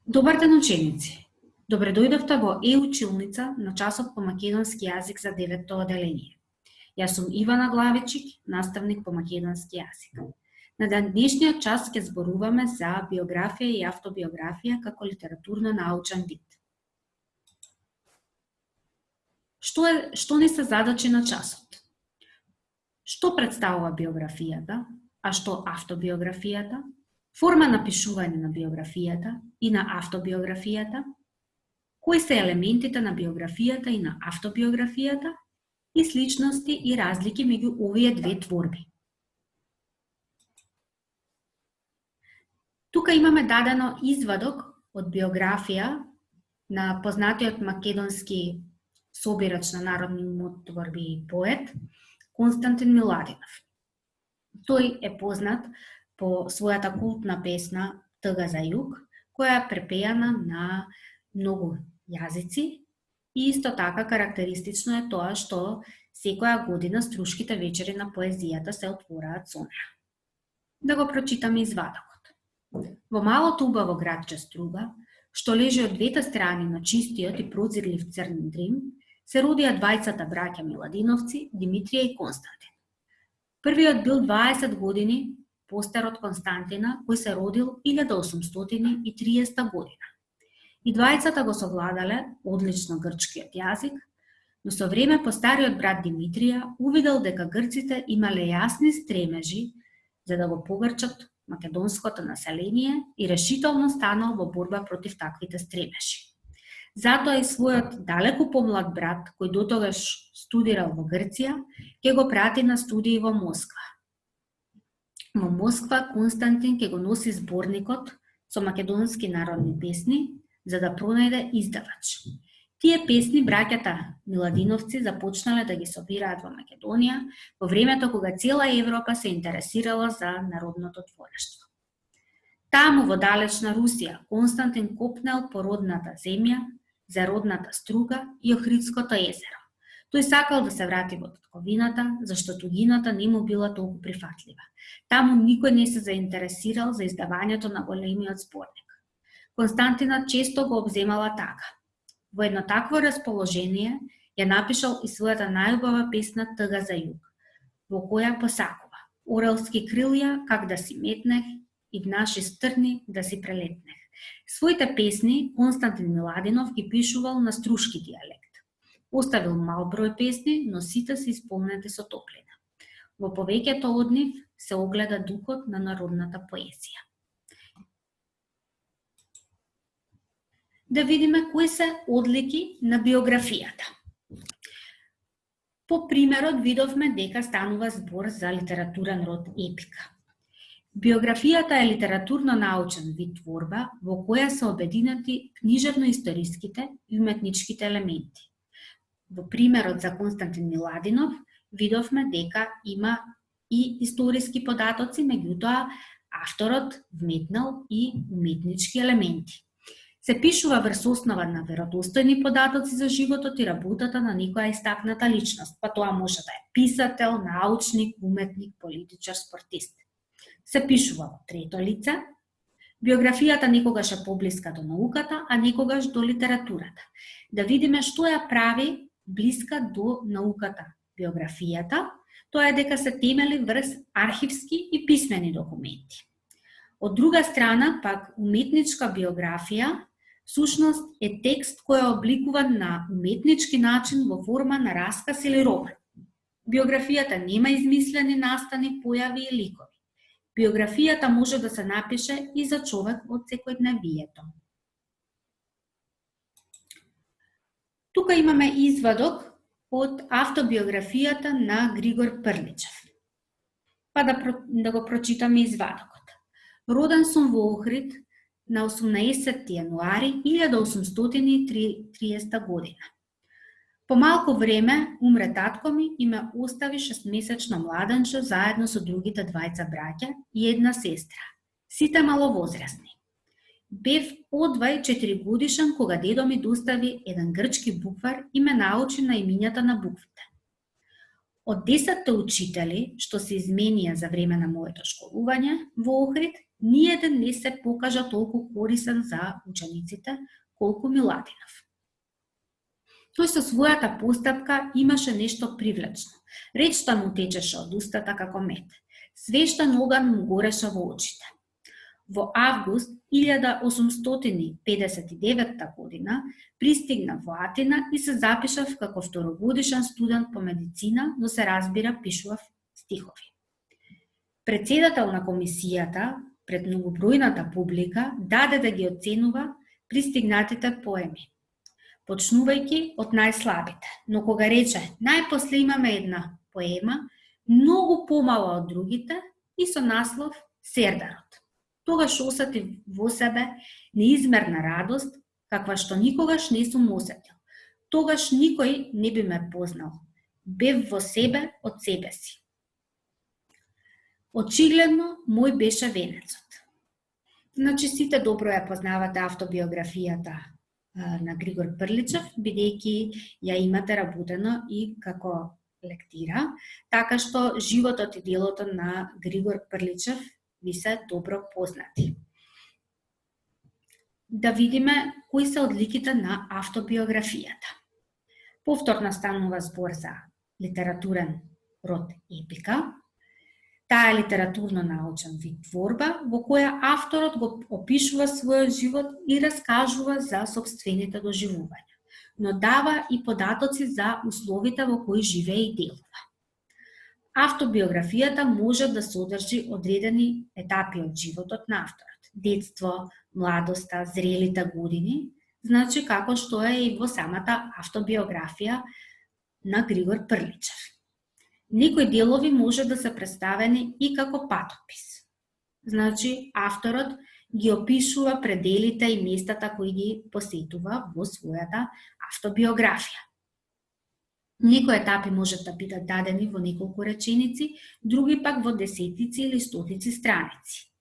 Добар ден, ученици! Добре дојдовте во училница на часот по македонски јазик за 9-то оделение. Јас сум Ивана Главичик, наставник по македонски јазик. На денешниот час ќе зборуваме за биографија и автобиографија како литературно-научен вид. Што ни се задачи на часот? Што представува биографијата, а што автобиографијата? Форма на пишување на биографијата и на автобиографијата, кои се елементите на биографијата и на автобиографијата и сличности и разлики меѓу овие две творби. Тука имаме дадено извадок од биографија на познатиот македонски собирач на народни творби и поет Константин Миладинов. Тој е познат по својата култна песна Тъга за југ, која е препејана на многу јазици и исто така карактеристично е тоа што секоја година струшките вечери на поезијата се отвораат со неа. Да го прочитаме извадокот. Во малото убаво градче Струга, што лежи од двете страни на чистиот и прозирлив црн Дрим, се родија двајцата браќа Миладиновци, Димитрија и Константин. Првиот бил 20 години постар од Константина, кој се родил 1830 година. И двајцата го совладале одлично грчкиот јазик, но со време постариот брат Димитрија увидел дека грците имале јасни стремежи за да го погрчат македонското население и решително станал во борба против таквите стремежи. Затоа и својот далеку помлад брат, кој дотогаш студирал во Грција, ќе го прати на студии во Москва. Во Москва Константин ќе го носи зборникот со македонски народни песни за да пронајде издавач. Тие песни браќата Миладиновци започнале да ги собираат во Македонија во времето кога цела Европа се интересирала за народното творештво. Таму во далечна Русија Константин копнел по родната земја, за родната Струга и Охридското езеро. Тој сакал да се врати во татковината, зашто тугината не му била толку прифатлива. Таму никој не се заинтересирал за издавањето на големиот зборник. Константинот често го обземала така. Во едно такво расположение ја напишал и својата најубава песна Тъга за југ, во која посакува: орелски крилја как да си метнех и в наши стрни да си прелетнех. Своите песни Константин Миладинов ги пишувал на струшки дијалект. Оставил мал број песни, но сите се исполнети со топлина. Во повеќето од нив се огледа духот на народната поезија. Да видиме кои се одлики на биографијата. По примерот видовме дека станува збор за литературен род епика. Биографијата е литературно-научен вид творба во која се обединети книжевно-историските и уметничките елементи. Во примерот за Константин Миладинов видовме дека има и историски податоци, меѓутоа авторот вметнал и уметнички елементи. Се пишува врз основа на веродостојни податоци за животот и работата на некоја истакната личност, па тоа може да е писател, научник, уметник, политичар, спортист. Се пишува во трето лице. Биографијата некогаш е поблиска до науката, а некогаш до литературата. Да видиме што ја прави блиска до науката биографијата, тоа е дека се темели врз архивски и писмени документи. Од друга страна, пак, уметничка биографија всушност е текст кој е обликуван на уметнички начин во форма на расказ или роман. Биографијата нема измислени настани, појави и ликови. Биографијата може да се напише и за човек од секојдневието. Тука имаме извадок од автобиографијата на Григор Прличев. Па да го прочитаме извадокот. Роден сум во Охрид на 18 јануари 1830 година. По малку време умре татко ми и ме остави 6-месечно младенче заедно со другите двајца браќа и една сестра, сите маловозрасни. Бев одвај 4 годишен кога дедо ми достави еден грчки буквар и ме научи на имињата на буквите. Од 10 учители што се изменија за време на моето школување во Охрид, ниеден не се покажа толку корисен за учениците, колку Миладинов. Тој со својата постапка имаше нешто привлечно. Речта му течеше од устата како мед. Свештен оган му гореше во очите. Во август 1859 година пристигна во Атина и се запишав како второгодишен студент по медицина, но се разбира пишував стихови. Председател на комисијата пред многобројната публика даде да ги оценува пристигнатите поеми, почнувајќи од најслабите, но кога рече најпосле имаме една поема, многу помала од другите и со наслов Сердарот. Тогаш осети во себе неизмерна радост, каква што никогаш не сум осетил. Тогаш никој не би ме познал. Бев во себе од себе си. Очигледно, мој беше венецот. Значи, сите добро ја познавате автобиографијата на Григор Прличев, бидејќи ја имате работено и како лектира, така што животот и делото на Григор Прличев ви се добро познати. Да видиме кои се одликите на автобиографијата. Повторно станува збор за литературен род епика. Таа е литературно-научен вид творба во која авторот го опишува својот живот и раскажува за сопствените доживувања, но дава и податоци за условите во кои живее и делува. Автобиографијата може да содржи одредени етапи од животот на авторот. Детство, младоста, зрелите години, значи како што е и во самата автобиографија на Григор Прличев. Некои делови може да се представени и како патопис. Значи, авторот ги опишува пределите и местата кои ги посетува во својата автобиографија. Некои етапи можат да бидат дадени во неколку реченици, други пак во десетици или стотици страници.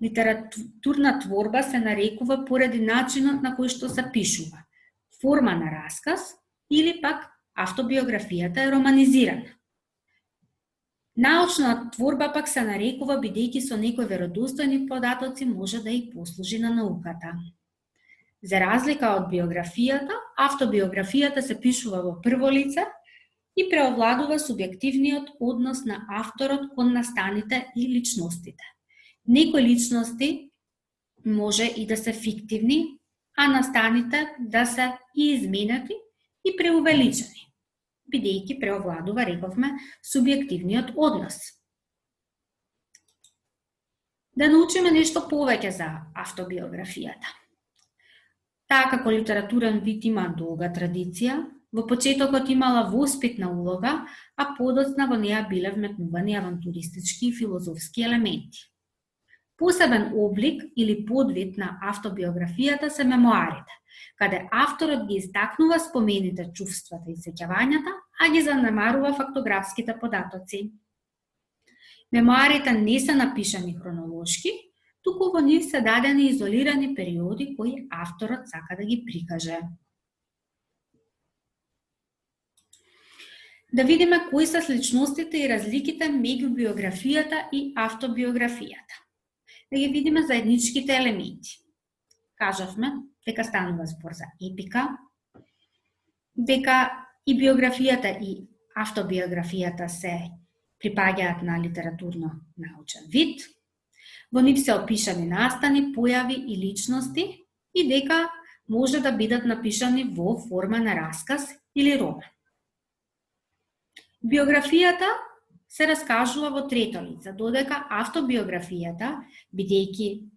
Литературна творба се нарекува поради начинот на кој што се пишува, форма на расказ или пак автобиографијата е романизирана. Научна творба пак се нарекува бидејќи со некои веродостојни податоци може да и послужи на науката. За разлика од биографијата, автобиографијата се пишува во прво лице и преовладува субјективниот однос на авторот кон настаните и личностите. Некои личности може и да се фиктивни, а настаните да се и изменети и преувеличени, бидејќи преовладува, рековме, субјективниот однос. Да научиме нешто повеќе за автобиографијата. Таа како литературен вид има долга традиција, во почетокот имала воспитна улога, а подоцна во неа биле вметнувани авантуристички и филозофски елементи. Посебен облик или подвид на автобиографијата се мемоарите, каде авторот ги истакнува спомените, чувствата и сеќавањата, а ги занемарува фактографските податоци. Мемоарите не се напишани хронолошки, туку во нив се дадени изолирани периоди кои авторот сака да ги прикаже. Да видиме кои се сличностите и разликите меѓу биографијата и автобиографијата. Да ги видиме заедничките елементи. Кажавме дека станува збор за епика, дека и биографијата и автобиографијата се припаѓаат на литературно-научен вид, во нив се опишани настани, појави и личности и дека може да бидат напишани во форма на расказ или роман. Биографијата се раскажува во трето лице, додека автобиографијата, бидејќи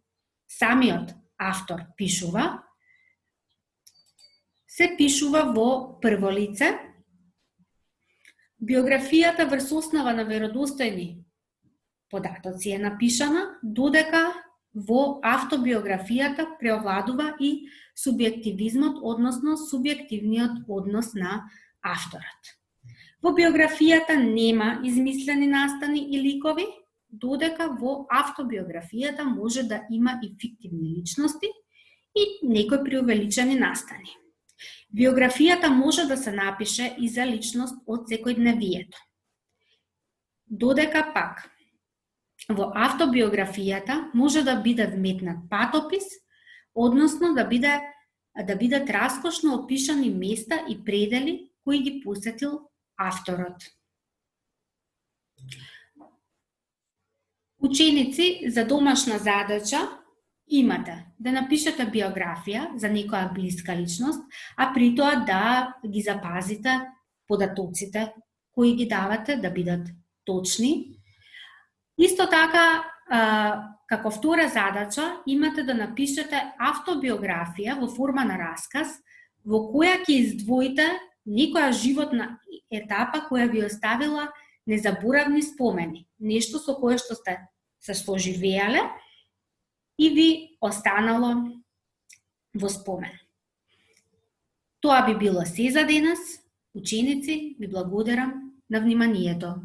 самиот автор пишува, се пишува во прво лице. Биографијата врз основа на веродостојни податоци е напишана, додека во автобиографијата преовладува и субјективизмот, односно субјективниот однос на авторот. Во биографијата нема измислени настани и ликови, додека во автобиографијата може да има и фиктивни личности и некои преувеличени настани. Биографијата може да се напише и за личност од секојдневието. Додека пак Во автобиографијата може да биде вметнат патопис, односно да бидат раскошно опишани места и предели кои ги посетил авторот. Ученици, за домашна задача имате да напишете биографија за некоја блиска личност, а при тоа да ги запазите податоците кои ги давате да бидат точни. Исто така, како втора задача, имате да напишете автобиографија во форма на расказ, во која ќе издвоите некоја животна етапа која ви оставила незаборавни спомени, нешто со кое што сте се соживеале и ви останало во спомен. Тоа би било се за денес. Ученици, ви благодарам на вниманието.